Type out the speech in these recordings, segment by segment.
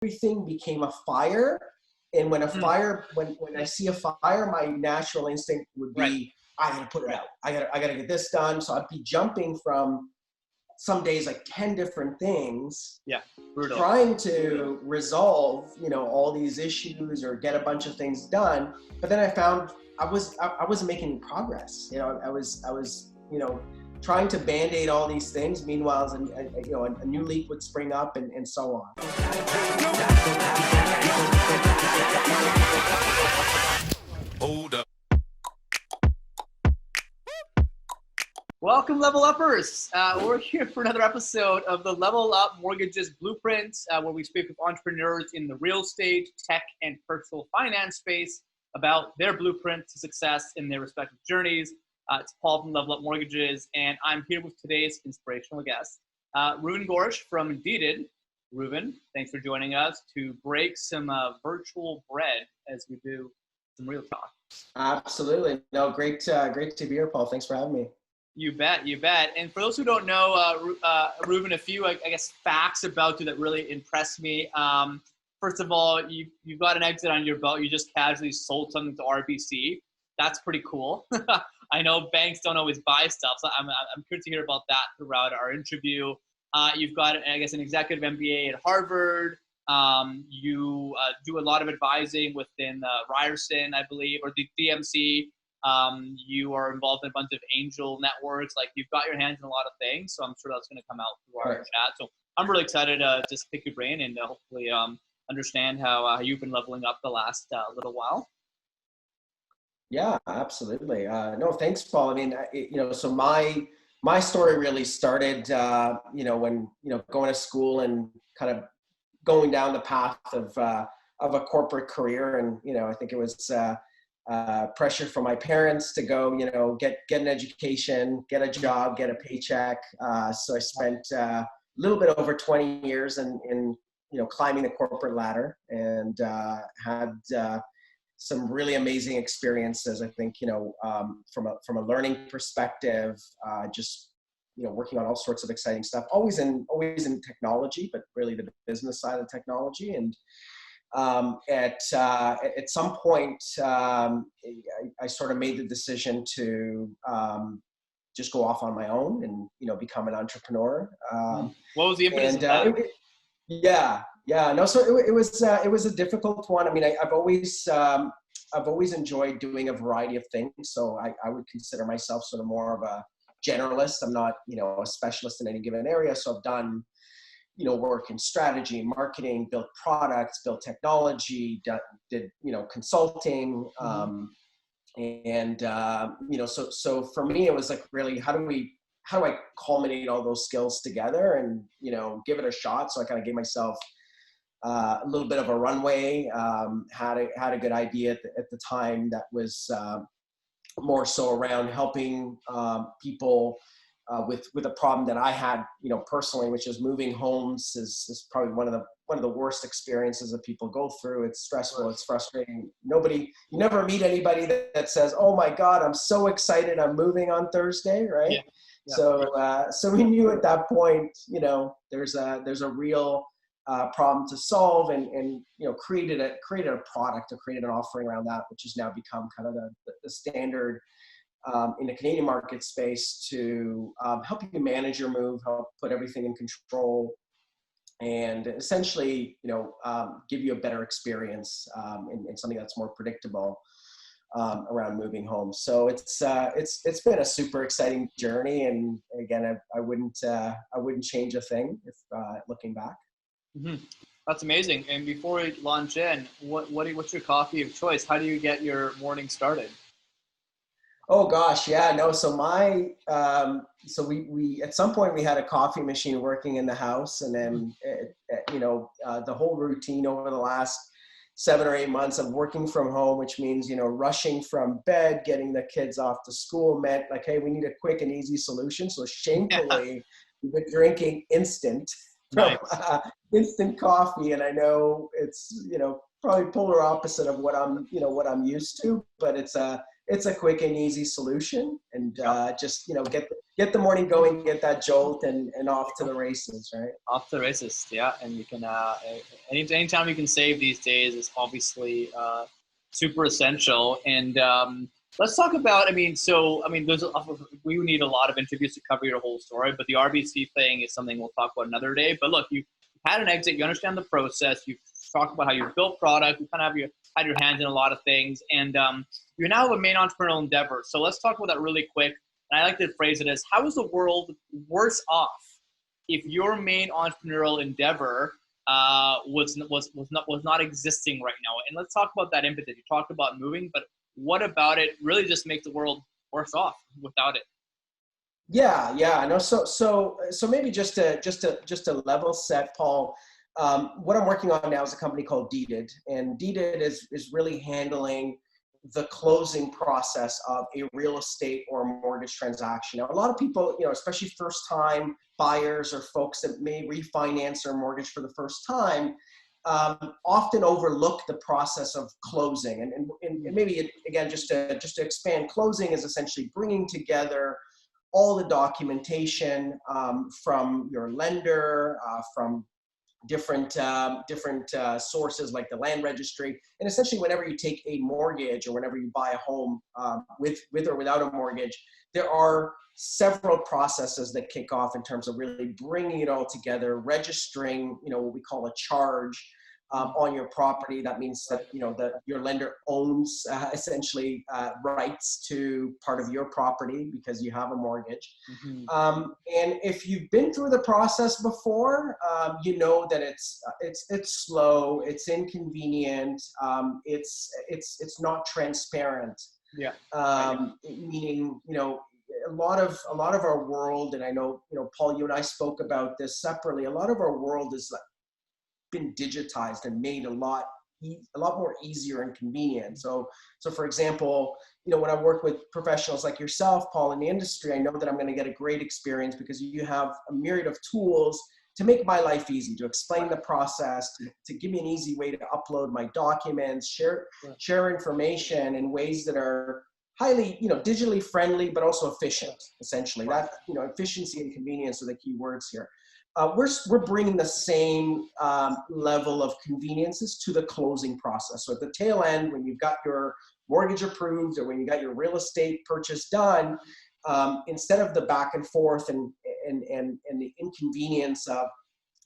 everything became a fire. And when a fire, when I see a fire, my natural instinct would be, I gotta put it out. I gotta get this done. So I'd be jumping from some days like 10 different things, Brutal. trying to resolve, all these issues or get a bunch of things done. But then I found I wasn't making progress. I was trying to band-aid all these things. Meanwhile, a new leak would spring up and so on. Hold up. Welcome, Level Uppers. We're here for another episode of the Level Up Mortgages Blueprint, where we speak with entrepreneurs in the real estate, tech, and personal finance space about their blueprint to success in their respective journeys. It's Paul from Level Up Mortgages, and I'm here with today's inspirational guest, Reuven Gorsht from Untitled. Reuven, thanks for joining us to break some virtual bread as we do some real talk. Absolutely. No, great to be here, Paul. Thanks for having me. You bet. And for those who don't know, Reuven, a few, I guess, facts about you that really impressed me. First of all, you've got an exit on your belt. You just casually sold something to RBC. That's pretty cool. I know banks don't always buy stuff, so I'm curious to hear about that throughout our interview. You've got, I guess, an executive MBA at Harvard. You do a lot of advising within Ryerson, I believe, or the DMC. You are involved in a bunch of angel networks. Like, you've got your hands in a lot of things, so I'm sure that's going to come out through our chat. So I'm really excited to just pick your brain and hopefully understand how you've been leveling up the last little while. Yeah, absolutely. No, thanks, Paul. I mean, so my story really started, when, going to school and kind of going down the path of a corporate career. And, I think it was pressure from my parents to go, get an education, get a job, get a paycheck. So I spent a little bit over 20 years in climbing the corporate ladder, and had some really amazing experiences. I think, from a learning perspective, just, working on all sorts of exciting stuff, always in technology, but really the business side of technology. And at some point, I sort of made the decision to just go off on my own and, become an entrepreneur. What was the impetus of that? So it was a difficult one. I mean, I've always enjoyed doing a variety of things. So I would consider myself sort of more of a generalist. I'm not, a specialist in any given area. So I've done, work in strategy, marketing, built products, built technology, did consulting. So for me, it was like, really, how do I culminate all those skills together and, give it a shot? So I kind of gave myself a little bit of a runway, had a good idea at the time that was more so around helping people with a problem that I had, personally, which is moving homes is probably one of the worst experiences that people go through. It's stressful. It's frustrating. You never meet anybody that says, "Oh my God, I'm so excited, I'm moving on Thursday," right? Yeah. So we knew at that point, there's a real problem to solve, and created a product or created an offering around that, which has now become kind of the standard in the Canadian market space to help you manage your move, help put everything in control, and essentially, give you a better experience in something that's more predictable around moving home. So it's been a super exciting journey, and again, I wouldn't change a thing if looking back. Mm-hmm. That's amazing. And before we launch in, what's your coffee of choice? How do you get your morning started? Oh gosh, yeah, no. So we at some point we had a coffee machine working in the house, and then the whole routine over the last 7 or 8 months of working from home, which means rushing from bed, getting the kids off to school, meant like, hey, we need a quick and easy solution. So shamefully, we've been drinking instant coffee, and I know it's probably polar opposite of what I'm used to, but it's a quick and easy solution, and just get get the morning going, get that jolt, and off to the races, right? Off to the races, yeah. And you can anytime you can save these days is obviously super essential. And let's talk about. We need a lot of interviews to cover your whole story, but the RBC thing is something we'll talk about another day. But look, you had an exit, you understand the process, you've talked about how you built product, you kind of had your hands in a lot of things, and you're now a main entrepreneurial endeavor. So let's talk about that really quick. And I like to phrase it as, how is the world worse off if your main entrepreneurial endeavor was not existing right now? And let's talk about that impetus. You talked about moving, but what about it really just makes the world worse off without it? Yeah. No. So maybe just to level set, Paul. What I'm working on now is a company called Deeded, and Deeded is really handling the closing process of a real estate or mortgage transaction. Now, a lot of people, especially first-time buyers or folks that may refinance their mortgage for the first time, often overlook the process of closing. And maybe again, just to expand, closing is essentially bringing together all the documentation from your lender, from different sources like the land registry. And essentially, whenever you take a mortgage or whenever you buy a home with or without a mortgage, there are several processes that kick off in terms of really bringing it all together, registering, what we call a charge on your property. That means that, that your lender owns essentially rights to part of your property because you have a mortgage. Mm-hmm. And if you've been through the process before, you know that it's slow, it's inconvenient, it's not transparent. Yeah. Meaning, a lot of our world, and I know, Paul, you and I spoke about this separately. A lot of our world is been digitized and made a lot more easier and convenient. So for example, when I work with professionals like yourself, Paul, in the industry, I know that I'm going to get a great experience because you have a myriad of tools to make my life easy, to explain the process, to give me an easy way to upload my documents, share information in ways that are highly, digitally friendly, but also efficient, essentially. That, efficiency and convenience are the key words here. We're bringing the same level of conveniences to the closing process. So at the tail end, when you've got your mortgage approved or when you got your real estate purchase done, instead of the back and forth and the inconvenience of,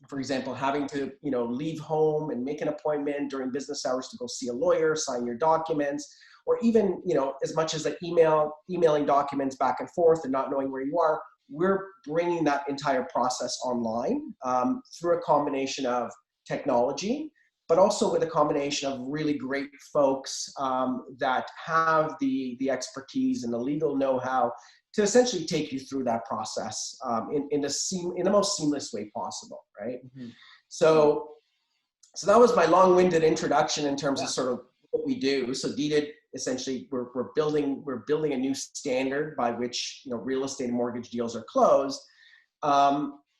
for example, having to leave home and make an appointment during business hours to go see a lawyer, sign your documents, or even as much as emailing documents back and forth and not knowing where you are, we're bringing that entire process online through a combination of technology, but also with a combination of really great folks that have the expertise and the legal know-how to essentially take you through that process in the most seamless way possible, right? Mm-hmm. So that was my long-winded introduction in terms of sort of what we do. So Deeded, essentially, we're building a new standard by which real estate and mortgage deals are closed.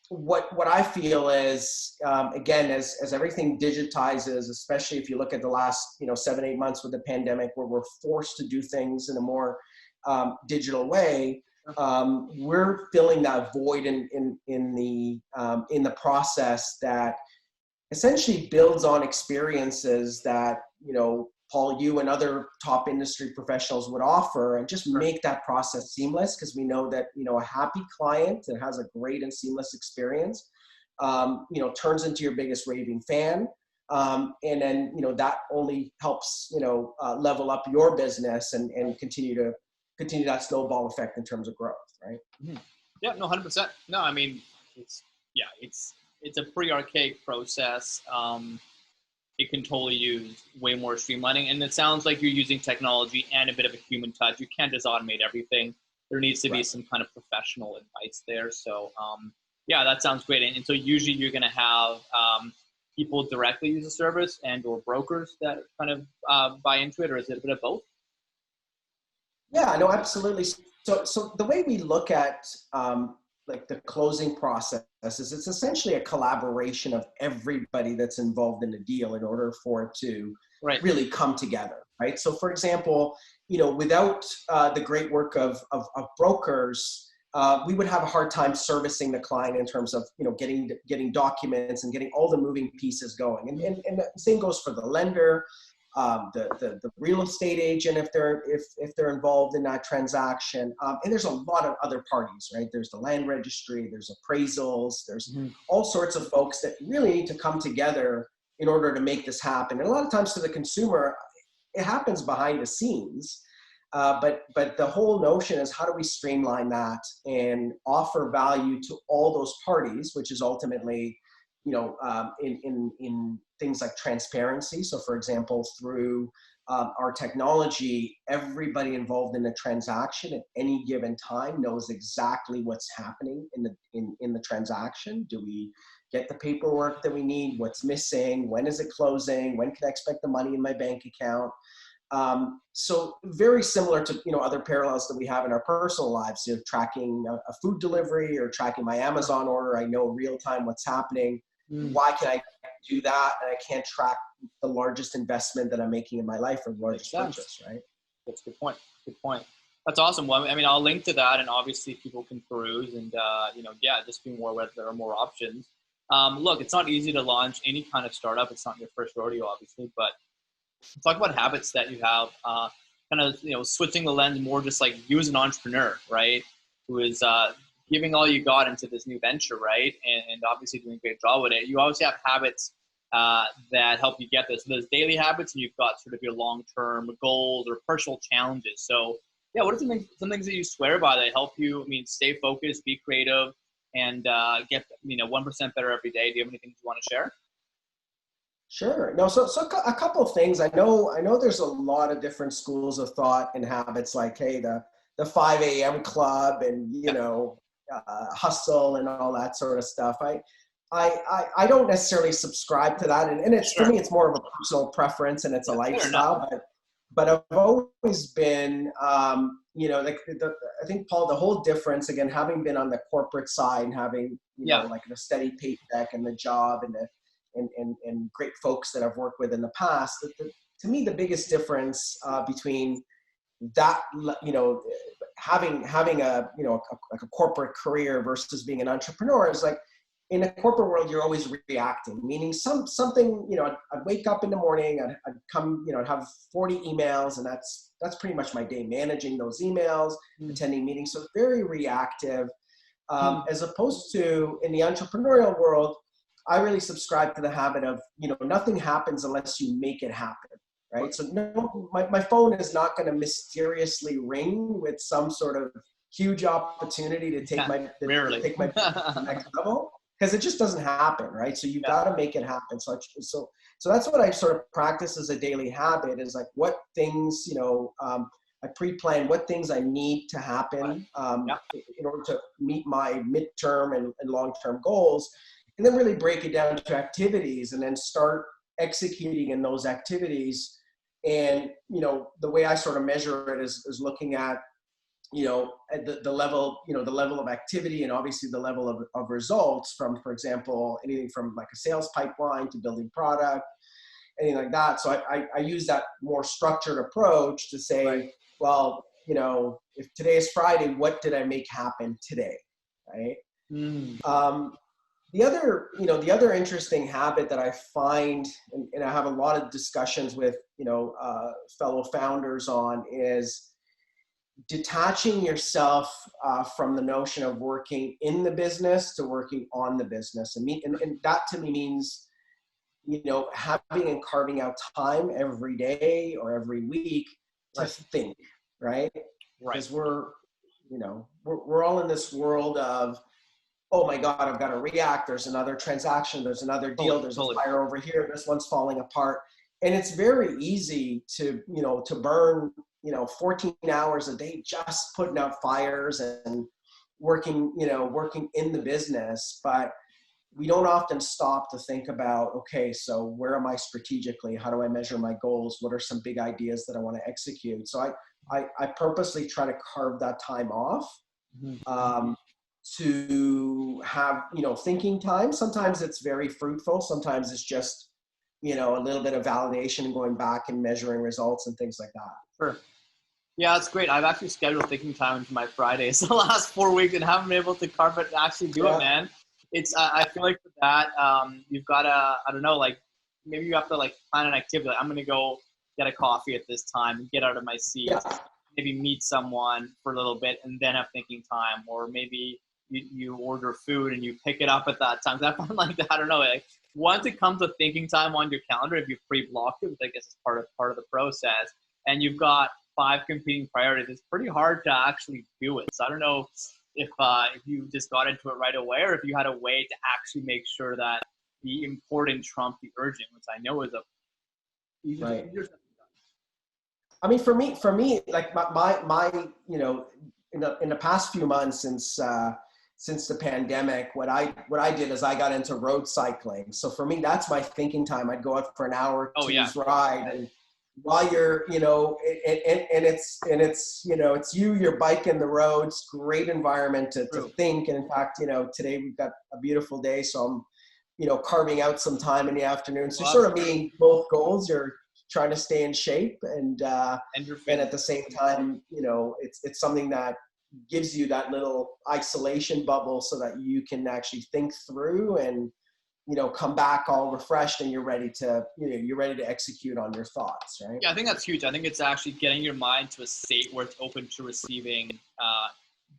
What I feel is again, as everything digitizes, especially if you look at the last 7-8 months with the pandemic, where we're forced to do things in a more digital way, we're filling that void in the process that essentially builds on experiences that Paul, you and other top industry professionals would offer, and just make that process seamless, because we know that a happy client that has a great and seamless experience turns into your biggest raving fan, and then that only helps level up your business and continue that snowball effect in terms of growth, right? Mm-hmm. Yeah, no, 100%. No, I mean, it's a pretty archaic process. It can totally use way more streamlining. And it sounds like you're using technology and a bit of a human touch. You can't just automate everything. There needs to be some kind of professional advice there. So that sounds great. And so usually you're going to have people directly use the service and or brokers that kind of buy into it, or is it a bit of both? Yeah, no, absolutely. So the way we look at like the closing process is it's essentially a collaboration of everybody that's involved in the deal in order for it to really come together, right? So for example, without the great work of brokers, we would have a hard time servicing the client in terms of, getting documents and getting all the moving pieces going. And the same goes for the lender, the real estate agent, if they're involved in that transaction. And there's a lot of other parties, right? There's the land registry, there's appraisals, there's all sorts of folks that really need to come together in order to make this happen. And a lot of times to the consumer, it happens behind the scenes. But the whole notion is, how do we streamline that and offer value to all those parties, which is ultimately, in things like transparency. So for example, through our technology, everybody involved in the transaction at any given time knows exactly what's happening in the transaction. Do we get the paperwork that we need? What's missing? When is it closing? When can I expect the money in my bank account? So very similar to, other parallels that we have in our personal lives, tracking a food delivery or tracking my Amazon order. I know real time what's happening. Why can I do that? And I can't track the largest investment that I'm making in my life, or the largest purchase, right? That's a good point. Good point. That's awesome. Well, I mean, I'll link to that, and obviously people can peruse and, just be more aware that there are more options. Look, it's not easy to launch any kind of startup. It's not your first rodeo, obviously, but talk about habits that you have, switching the lens more, just like you as an entrepreneur, right? Who is giving all you got into this new venture, right? And obviously doing a great job with it. You obviously have habits that help you get this. So there's daily habits, and you've got sort of your long-term goals or personal challenges. So yeah, what are some things that you swear by that help you, stay focused, be creative, and get 1% better every day? Do you have anything you want to share? Sure. No, so a couple of things. I know there's a lot of different schools of thought and habits, like, hey, the 5 a.m. club and, hustle and all that sort of stuff. I don't necessarily subscribe to that. And it's, for me, it's more of a personal preference, and it's a lifestyle, but I've always been, I think, Paul, the whole difference, again, having been on the corporate side and having, like the steady paycheck and the job and great folks that I've worked with in the past, to me, the biggest difference between that, having a, like a corporate career versus being an entrepreneur is, like, in a corporate world, you're always reacting, meaning something, I'd wake up in the morning, I'd come, I'd have 40 emails, and that's pretty much my day, managing those emails, attending meetings. So very reactive, as opposed to in the entrepreneurial world, I really subscribe to the habit of, nothing happens unless you make it happen, right? So no, my phone is not going to mysteriously ring with some sort of huge opportunity to take my to the next level, because it just doesn't happen, right? So you've got to make it happen. So that's what I sort of practice as a daily habit, is like, what things, I pre-plan what things I need to happen in order to meet my midterm and long-term goals. And then really break it down to activities, and then start executing in those activities. And, the way I sort of measure it is looking at, at the level, the level of activity, and obviously the level of results from, for example, anything from like a sales pipeline to building product, anything like that. So I use that more structured approach to say, well, if today is Friday, what did I make happen today? Right. The other interesting habit that I find, and I have a lot of discussions with, fellow founders on, is detaching yourself from the notion of working in the business to working on the business. And that to me means, having and carving out time every day or every week to think, right? Because we're all in this world of, oh my God, I've got to react. There's another transaction. There's another deal. There's a fire over here. This one's falling apart. And it's very easy to burn, 14 hours a day just putting out fires and working in the business. But we don't often stop to think about, okay, so where am I strategically? How do I measure my goals? What are some big ideas that I want to execute? So I purposely try to carve that time off. To have, thinking time. Sometimes it's very fruitful. Sometimes it's just, a little bit of validation and going back and measuring results and things like that. Sure. Yeah, it's great. I've actually scheduled thinking time into my Fridays the last 4 weeks and haven't been able to carve it and actually do it, man. It's I feel like for that, you've got to, I don't know, like maybe you have to like plan an activity. Like, I'm going to go get a coffee at this time, get out of my seat, Yeah. maybe meet someone for a little bit and then have thinking time. Or maybe you order food and you pick it up at that time. 'Cause I find like that, I don't know, like once it comes to thinking time on your calendar, if you've pre-blocked it, which I guess is part of the process, and you've got 5 competing priorities, it's pretty hard to actually do it. So I don't know if you just got into it right away, or if you had a way to actually make sure that the important trumped the urgent, which I know is a Right. easier. I mean, for me, like my in the past few months since the pandemic, what I did is I got into road cycling. So for me, that's my thinking time. I'd go out for an hour or two's ride, and while you're, and it's your bike and the roads, great environment to think. And in fact, today we've got a beautiful day, so I'm, carving out some time in the afternoon. So you're sort of meeting both goals. You're trying to stay in shape and at the same time, it's something that gives you that little isolation bubble so that you can actually think through and, come back all refreshed and you're ready to execute on your thoughts, right? Yeah, I think that's huge. I think it's actually getting your mind to a state where it's open to receiving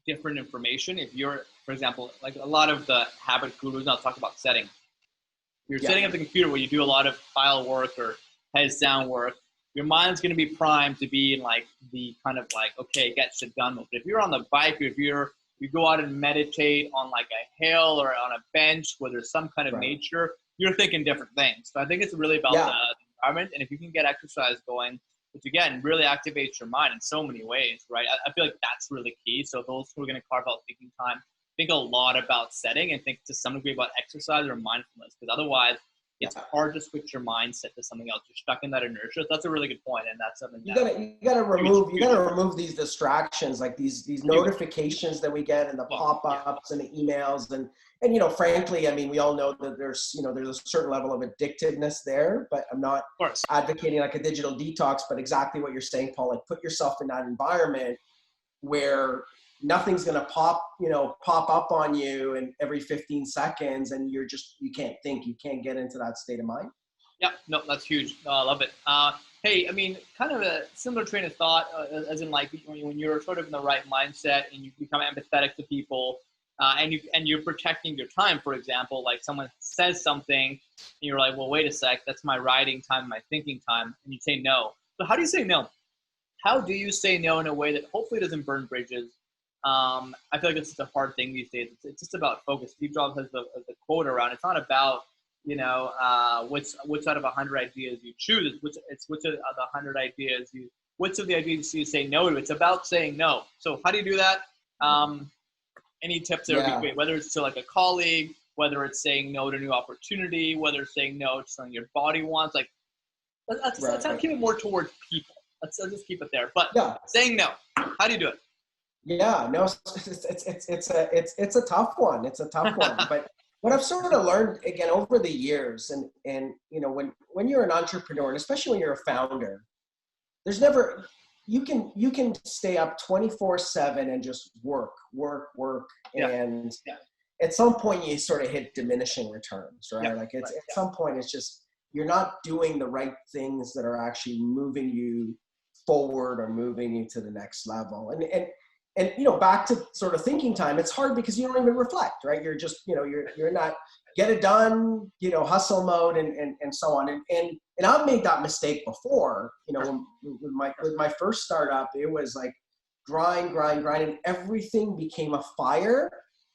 different information. If you're, for example, like a lot of the habit gurus now talk about setting. You're setting up the computer where you do a lot of file work or heads down work. Your mind's going to be primed to be in like the kind of like, okay, get shit done mode. But if you're on the bike, or if you go out and meditate on like a hill or on a bench where there's some kind of nature, you're thinking different things. So I think it's really about the environment. And if you can get exercise going, which again really activates your mind in so many ways, right? I feel like that's really key. So those who are going to carve out thinking time, think a lot about setting and think to some degree about exercise or mindfulness, because otherwise it's hard to switch your mindset to something else. You're stuck in that inertia. So that's a really good point, and that's something you gotta remove these distractions, like these notifications that we get and the pop-ups and the emails and frankly, I mean, we all know that there's a certain level of addictiveness there, but I'm not advocating like a digital detox, but exactly what you're saying, Paul, like put yourself in that environment where nothing's going to pop up on you and every 15 seconds and you can't think, you can't get into that state of mind. Yeah, no, that's huge. I love it. Hey, I mean, kind of a similar train of thought, as in like when you're sort of in the right mindset and you become empathetic to people, and you're protecting your time. For example, like someone says something and you're like, well, wait a sec, that's my writing time, my thinking time, and you say no. So how do you say no? How do you say no in a way that hopefully doesn't burn bridges? I feel like it's just a hard thing these days. It's just about focus. Steve Jobs has the quote around. It's not about which out of 100 ideas you choose. It's which of the 100 ideas which of the ideas you say no to. It's about saying no. So how do you do that? Any tips there would be great. Whether it's to like a colleague, whether it's saying no to a new opportunity, whether it's saying no to something your body wants. Like let's keep it more towards people. Let's just keep it there. But saying no, how do you do it? Yeah, no, it's a tough one. It's a tough one. But what I've sort of learned again over the years, and when you're an entrepreneur, and especially when you're a founder, there's never you can stay up 24/7 and just work, and at some point you sort of hit diminishing returns, right? Like at some point it's just you're not doing the right things that are actually moving you forward or moving you to the next level, and back to sort of thinking time, it's hard because you don't even reflect, right? You're just, you're not get it done, hustle mode and so on. And I've made that mistake before, with my first startup, it was like grind, and everything became a fire.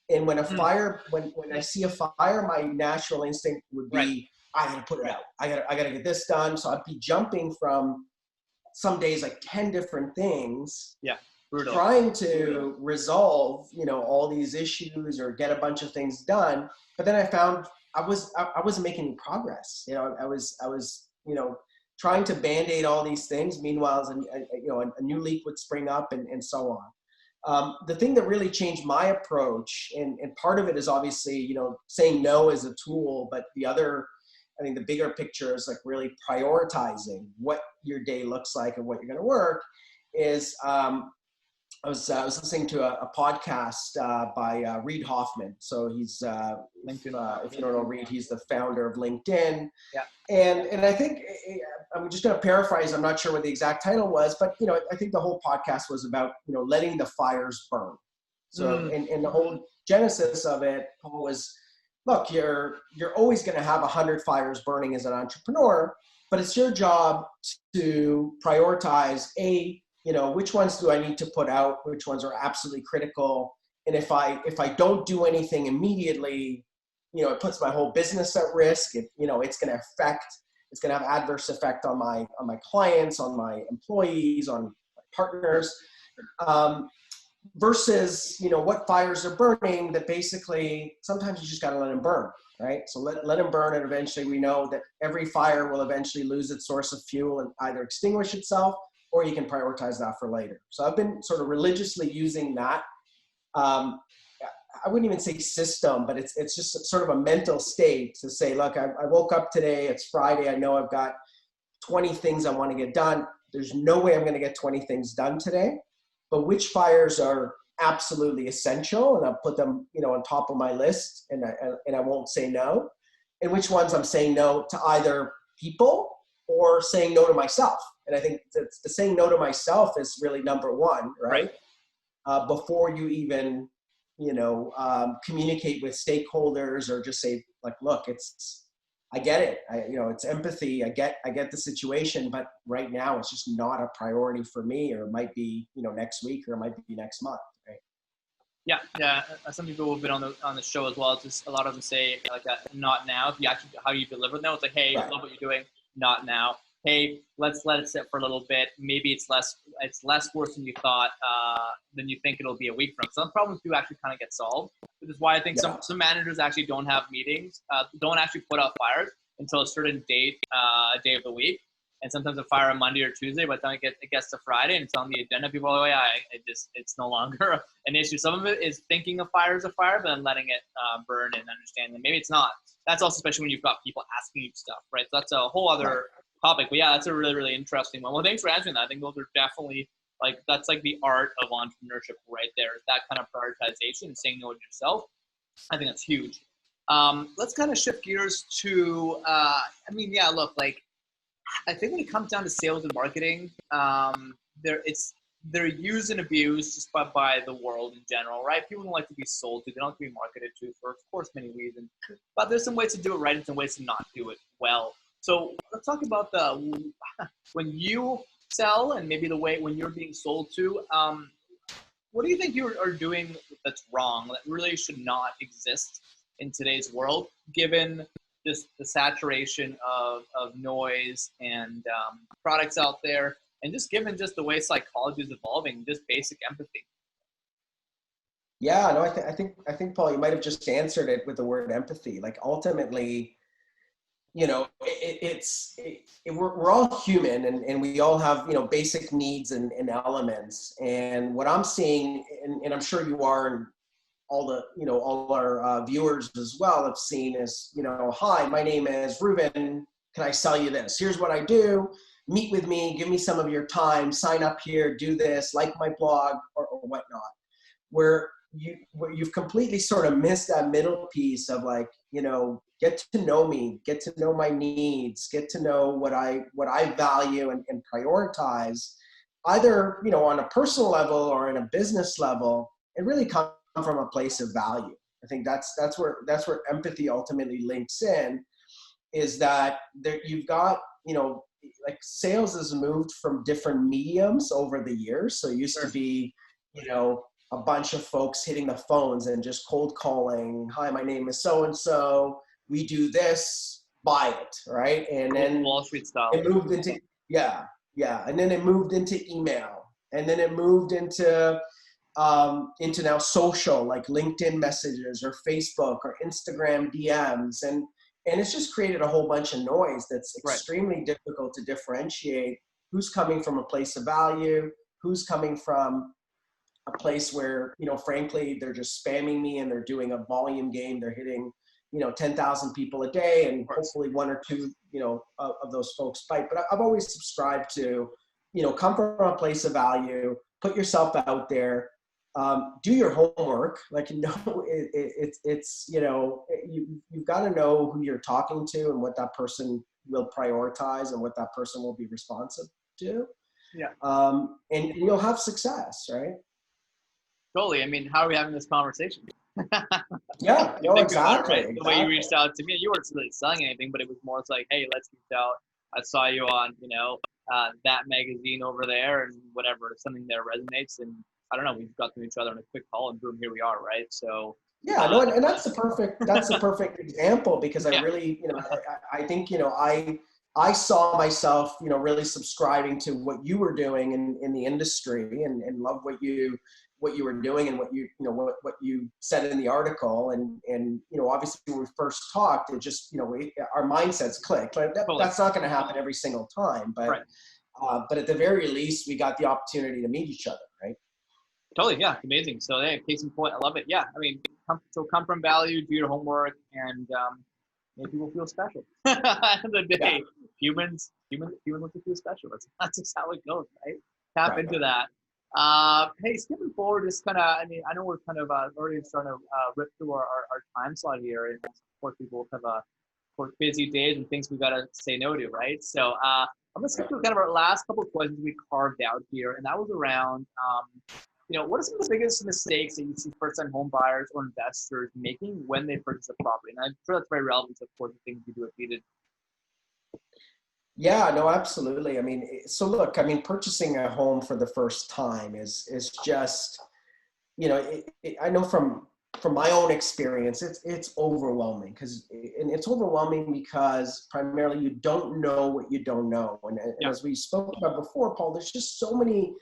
And when a fire, when I see a fire, my natural instinct would be, I gotta put it out. I gotta get this done. So I'd be jumping from some days like 10 different things. Yeah. Brutal. Trying to resolve, all these issues or get a bunch of things done. But then I found I wasn't making progress. I was trying to band-aid all these things. Meanwhile, a new leak would spring up and so on. The thing that really changed my approach, and part of it is obviously, saying no is a tool, but I think the bigger picture is like really prioritizing what your day looks like and what you're going to work. is I was listening to a podcast by Reid Hoffman. So he's LinkedIn. If you don't know Reid, he's the founder of LinkedIn. Yeah. And I think I'm just going to paraphrase. I'm not sure what the exact title was, but I think the whole podcast was about letting the fires burn. So and the whole genesis of it, Paul, was, look, you're always going to have 100 fires burning as an entrepreneur, but it's your job to prioritize which ones do I need to put out, which ones are absolutely critical. And if I don't do anything immediately, it puts my whole business at risk. It's going to have adverse effect on my clients, on my employees, on my partners, versus, what fires are burning that basically sometimes you just got to let them burn, right? So let them burn. And eventually we know that every fire will eventually lose its source of fuel and either extinguish itself, or you can prioritize that for later. So I've been sort of religiously using that. I wouldn't even say system, but it's just sort of a mental state to say, look, I woke up today, it's Friday, I know I've got 20 things I want to get done. There's no way I'm going to get 20 things done today, but which fires are absolutely essential, and I'll put them, on top of my list, and I won't say no, and which ones I'm saying no to either people or saying no to myself. And I think the saying no to myself is really number one, right? Before you even, communicate with stakeholders or just say, like, look, I get it. It's empathy. I get the situation, but right now it's just not a priority for me, or it might be, next week, or it might be next month, right? Yeah. Some people have been on the show as well. It's just a lot of them say like not now. If you actually how you deliver them, it's like, hey, I love what you're doing. Not now. Hey, let's let it sit for a little bit. Maybe it's less worse than you thought, than you think it'll be a week from. Some problems do actually kind of get solved, which is why I think some managers actually don't have meetings, don't actually put out fires until a certain day of the week. And sometimes a fire on Monday or Tuesday, by the time it gets to Friday and it's on the agenda, people are like, it's no longer an issue. Some of it is thinking a fire is a fire, but then letting it burn and understanding that maybe it's not. That's also especially when you've got people asking you stuff, right? So that's a whole other topic. But yeah, that's a really, really interesting one. Well, thanks for answering that. I think those are definitely that's like the art of entrepreneurship right there. That kind of prioritization and saying no to yourself. I think that's huge. Let's kind of shift gears to, I think when it comes down to sales and marketing, they're used and abused just by the world in general, right? People don't like to be sold to. They don't like to be marketed to for, of course, many reasons. But there's some ways to do it right and some ways to not do it well. So let's talk about when you sell and maybe the way when you're being sold to. What do you think you are doing that's wrong, that really should not exist in today's world, given just the saturation of noise and products out there, and just given just the way psychology is evolving, just basic empathy? Yeah, no, I think Paul, you might have just answered it with the word empathy. Like, ultimately, we're all human, and we all have, basic needs and elements. And what I'm seeing, and I'm sure you are, and all our viewers as well have seen, is, hi, my name is Reuven. Can I sell you this? Here's what I do. Meet with me. Give me some of your time. Sign up here. Do this. Like my blog, or whatnot. Where you've completely sort of missed that middle piece of, like, get to know me, get to know my needs, get to know what I value and prioritize, either, on a personal level or in a business level, and really come from a place of value. I think that's where empathy ultimately links in, is that you've got, like, sales has moved from different mediums over the years. So it used to be, a bunch of folks hitting the phones and just cold calling. Hi, my name is so-and-so. We do this, buy it, right? And then Wall Street style. It moved into, and then it moved into email, and then it moved into now social, like LinkedIn messages or Facebook or Instagram DMs. And it's just created a whole bunch of noise that's extremely difficult to differentiate who's coming from a place of value, who's coming from a place where, frankly, they're just spamming me and they're doing a volume game. They're hitting, 10,000 people a day, and hopefully one or two, of those folks bite. But I've always subscribed to, come from a place of value, put yourself out there, do your homework. Like, it's, you've got to know who you're talking to and what that person will prioritize and what that person will be responsive to. Yeah. And you'll have success, right? Totally. I mean, how are we having this conversation? Yeah, no, exactly. Right? The way you reached out to me, you weren't really selling anything, but it was more like, hey, let's reach out. I saw you on, that magazine over there and whatever, something that resonates. And I don't know, we've got to each other in a quick call and boom, here we are, right? So yeah, no, and that's the perfect example, because I really, I think, I saw myself, really subscribing to what you were doing in the industry, and love what you were doing, and what what you said in the article. And obviously when we first talked, it just, our mindsets clicked. Like that's not going to happen every single time, but, right. But at the very least, we got the opportunity to meet each other, right? Totally. Yeah. Amazing. So hey, case in point, I love it. Yeah. I mean, come from value, do your homework, and make people feel special. At the end of the day, humans want to feel special. That's just how it goes, right? Tap into that. Hey, skipping forward, just kind of, I mean, I know we're kind of already starting to rip through our time slot here, and of course people have busy days and things we got to say no to, right? So I'm going to skip through kind of our last couple of questions we carved out here, and that was around, what are some of the biggest mistakes that you see first-time home buyers or investors making when they purchase a property? And I'm sure that's very relevant to, of course, the things you do at Beated. Yeah, no, absolutely. I mean, so look, I mean, purchasing a home for the first time is just, I know from my own experience, it's overwhelming, and it's overwhelming because primarily you don't know what you don't know. And as we spoke about before, Paul, there's just so many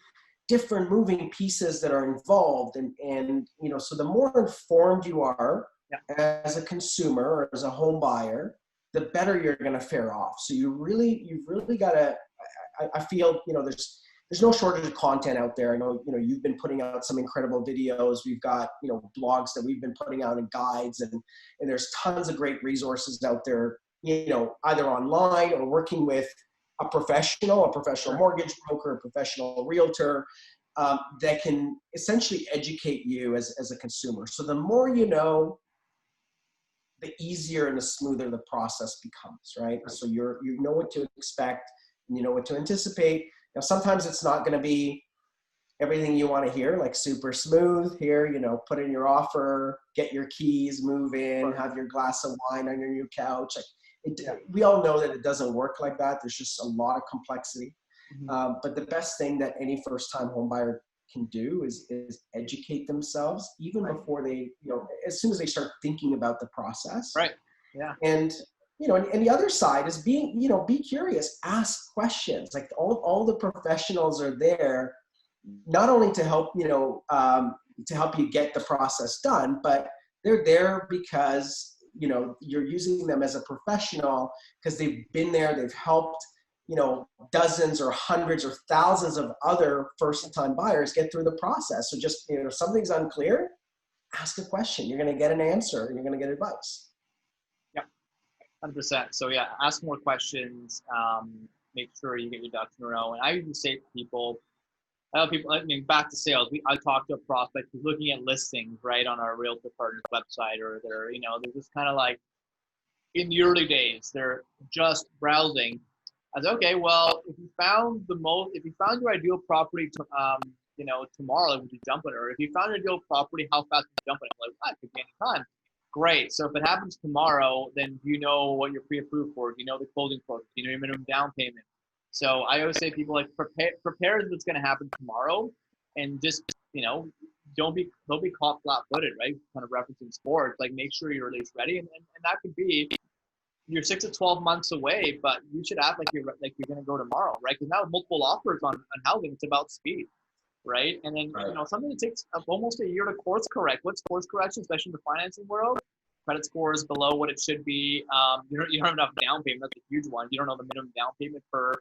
different moving pieces that are involved. And so the more informed you are as a consumer or as a home buyer, the better you're going to fare off. So you've really got to, I feel, there's no shortage of content out there. I know, you've been putting out some incredible videos. We've got, blogs that we've been putting out, and guides, and there's tons of great resources out there, either online or working with a professional mortgage broker, a professional realtor, that can essentially educate you as a consumer. So the more you know, the easier and the smoother the process becomes, right? So you know what to expect, and you know what to anticipate. Now, sometimes it's not going to be everything you want to hear, like super smooth here, put in your offer, get your keys, move in, have your glass of wine on your new couch. We all know that it doesn't work like that. There's just a lot of complexity. Mm-hmm. But the best thing that any first-time home buyer can do is educate themselves even before they, as soon as they start thinking about the process. Right. Yeah. And, and the other side is be curious, ask questions. Like all the professionals are there, not only to help, to help you get the process done, but they're there because, you're using them as a professional, because they've been there, they've helped, dozens or hundreds or thousands of other first-time buyers get through the process. So just, if something's unclear, ask a question. You're going to get an answer, and you're going to get advice. Yeah, 100%. So yeah, ask more questions. Make sure you get your ducks in a row. And I usually say to people, back to sales. I talked to a prospect who's looking at listings, right, on our Realtor Partners website, or they're just kind of like in the early days, they're just browsing. I said, okay, well, if you found your ideal property, tomorrow, would you jump on it? Or if you found your ideal property, how fast would you jump on it? I'm like, it could be any time. Great. So if it happens tomorrow, then do you know what you're pre-approved for? Do you know the closing costs? Do you know your minimum down payment? So I always say to people, like, prepare that it's going to happen tomorrow, and just, don't be caught flat-footed, right? Kind of referencing sports, like make sure you're at least ready. And that could be, you're 6 to 12 months away, but you should act like you're going to go tomorrow, right? Because now with multiple offers on housing, it's about speed, right? And then, something that takes almost a year to course correct. What's course correction, especially in the financing world? Credit score is below what it should be. You don't have enough down payment. That's a huge one. You don't know the minimum down payment for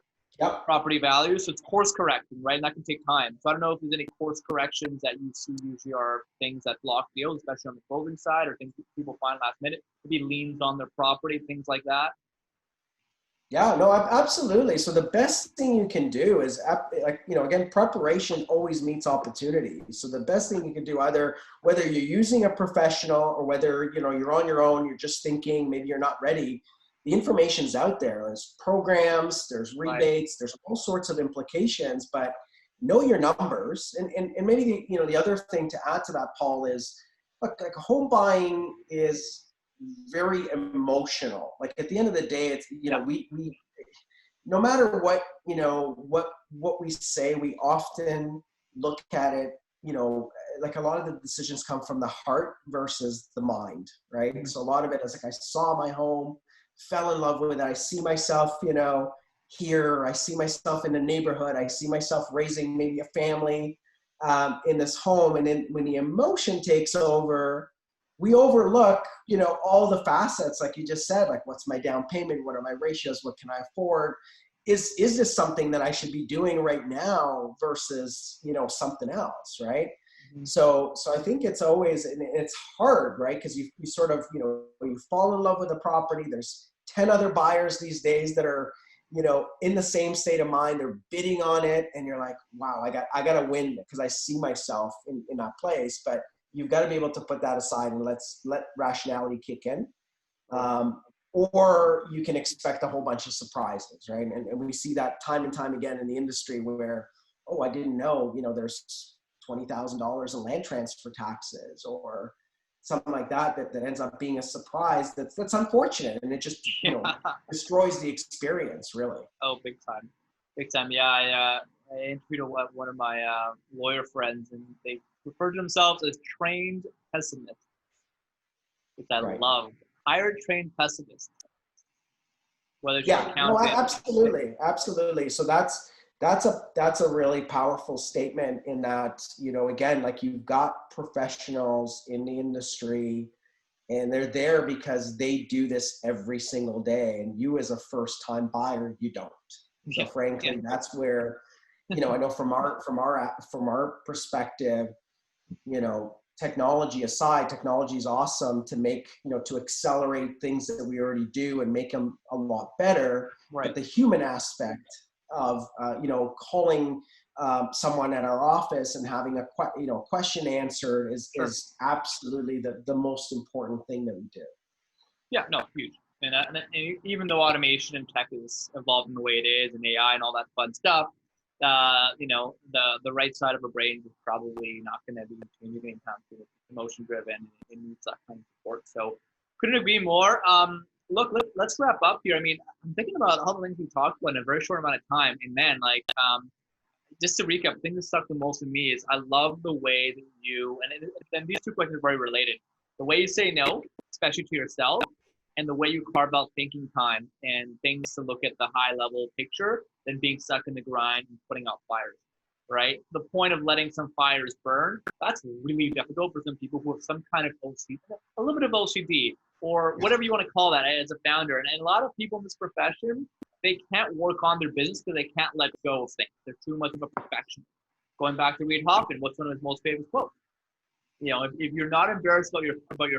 property value. So it's course correcting, right? And that can take time. So I don't know if there's any course corrections that you see usually are things that block deals, especially on the closing side, or things that people find last minute. Maybe liens on their property, things like that. Yeah, no, absolutely. So the best thing you can do is, like, again, preparation always meets opportunity. So the best thing you can do, either whether you're using a professional or whether, you're on your own, you're just thinking, maybe you're not ready, the information's out there. There's programs, there's Right. rebates, there's all sorts of implications, but know your numbers. And maybe the other thing to add to that, Paul, is, look, like, home buying is very emotional. Like, at the end of the day, it's, Yeah. we no matter what, what we say, we often look at it, like, a lot of the decisions come from the heart versus the mind, right? Mhm. So a lot of it is like, I saw my home, fell in love with it, I see myself, here, I see myself in the neighborhood, I see myself raising maybe a family, in this home. And then when the emotion takes over, we overlook, all the facets, like you just said, like, what's my down payment? What are my ratios? What can I afford? Is this something that I should be doing right now versus, something else, right? Mhm. So I think it's always, and it's hard, right? Because you sort of, you fall in love with a property. There's 10 other buyers these days that are, in the same state of mind. They're bidding on it, and you're like, wow, I got to win because I see myself in that place. But you've got to be able to put that aside and let rationality kick in. Or you can expect a whole bunch of surprises, right? And we see that time and time again in the industry where, oh, I didn't know, there's $20,000 in land transfer taxes or something like that ends up being a surprise. That's unfortunate, and it just, Yeah. destroys the experience, really. Oh, big time, big time. Yeah, I interviewed one of my lawyer friends, and they refer to themselves as trained pessimists, which I Right. love. Hired trained pessimists, whether it's your Yeah, no, accountant. absolutely, absolutely. So that's a really powerful statement in that, again, like, you've got professionals in the industry, and they're there because they do this every single day, and you, as a first-time buyer, you don't. So Yeah, yeah, frankly, that's where, I know from our perspective, technology aside, technology is awesome to make, to accelerate things that we already do and make them a lot better. But right. the human aspect of, calling, someone at our office and having a question answered Sure. is absolutely the most important thing that we do. Yeah, no, huge. And even though automation and tech is evolving the way it is, and AI and all that fun stuff, the right side of our brains is probably not going to be changing anytime soon. It's emotion driven. It needs that kind of support. So couldn't agree more. Look, let's wrap up here. I mean, I'm thinking about all the things we talked about in a very short amount of time, and man, like, just to recap, the thing that stuck the most in me is I love the way that and these two questions are very related. The way you say no, especially to yourself, and the way you carve out thinking time and things to look at the high level picture than being stuck in the grind and putting out fires, right? The point of letting some fires burn, that's really difficult for some people who have some kind of OCD, a little bit of OCD, or whatever you want to call that as a founder. And a lot of people in this profession, they can't work on their business because they can't let go of things. They're too much of a perfectionist. Going back to Reid Hoffman, what's one of his most famous quotes? If you're not embarrassed about your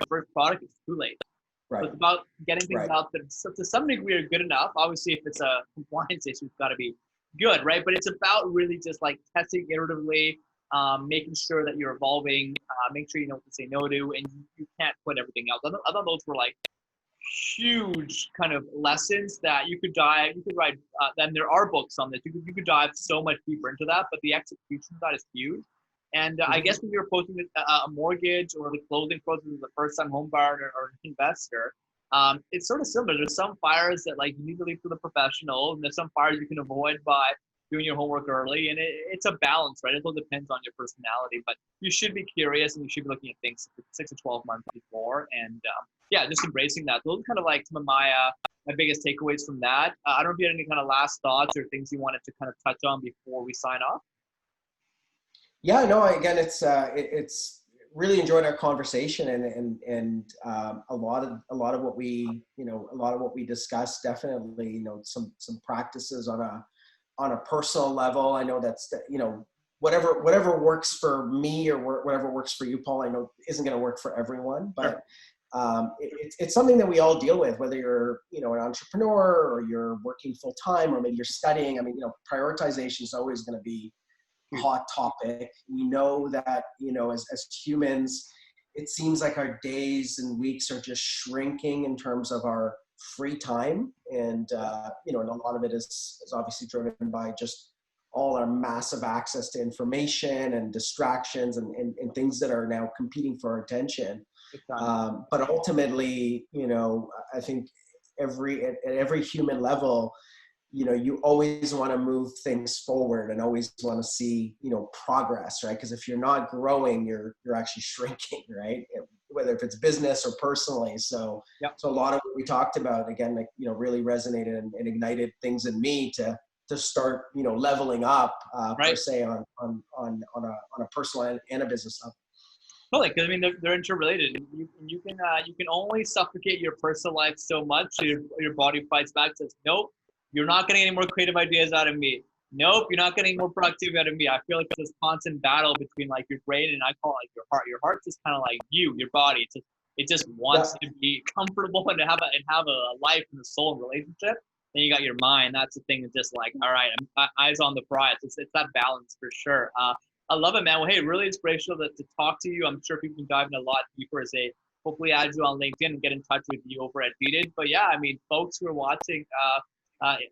first product, it's too late. So Right. it's about getting things Right. out that to some degree are good enough. Obviously, if it's a compliance issue, it's got to be good, right? But it's about really just like testing iteratively, making sure that you're evolving, make sure you know what to say no to, and you can't put everything else. I thought those were like huge kind of lessons that you could write. Then there are books on this. You could dive so much deeper into that, but the execution of that is huge. And I guess when you're approaching a mortgage or the closing process as a first-time home buyer or an investor, it's sort of similar. There's some fires that like you need to leave to the professional, and there's some fires you can avoid by doing your homework early. And it's a balance, right? It all depends on your personality, but you should be curious and you should be looking at things 6 to 12 months before. And yeah, just embracing that. Those are kind of like some of my biggest takeaways from that. I don't know if you had any kind of last thoughts or things you wanted to kind of touch on before we sign off. Yeah, no, again, it's really enjoyed our conversation, and a lot of what we discussed, definitely, some practices on a personal level. I know that's, whatever works for me or whatever works for you, Paul, I know isn't going to work for everyone, but it's something that we all deal with, whether you're, you know, an entrepreneur or you're working full time, or maybe you're studying. I mean, you know, prioritization is always going to be a hot topic. We know that, you know, as humans, it seems like our days and weeks are just shrinking in terms of our free time. And, you know, and a lot of it is obviously driven by just all our massive access to information and distractions and things that are now competing for our attention. But ultimately, you know, I think at every human level, you know, you always want to move things forward and always want to see, you know, progress, right? Because if you're not growing, you're actually shrinking, right? Whether if it's business or personally. So, so a lot of what we talked about, again, like, you know, really resonated and ignited things in me to start, you know, leveling up per se on a personal and a business level. Well, because I mean they're interrelated. You can only suffocate your personal life so much. So your body fights back, says, nope, you're not getting any more creative ideas out of me. Nope, you're not getting more productivity out of me. I feel like it's this constant battle between like your brain and I call it like your heart. Your heart's just kind of like your body. It just wants to be comfortable and to have a life and a soul and relationship. Then you got your mind. That's the thing. That's just like, all right, I'm eyes on the prize. It's that balance for sure. I love it, man. Well, hey, really inspirational to talk to you. I'm sure people can dive in a lot deeper as they hopefully add you on LinkedIn and get in touch with you over at Beated. But yeah, I mean, folks who are watching,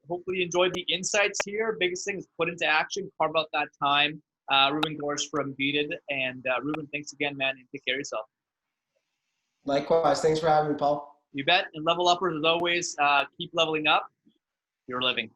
hopefully you enjoyed the insights here. Biggest thing is put into action, carve out that time. Reuven Gorsht from Beated. And Reuven, thanks again, man, and take care of yourself. Likewise. Thanks for having me, Paul. You bet. And level uppers, as always, keep leveling up. You're living.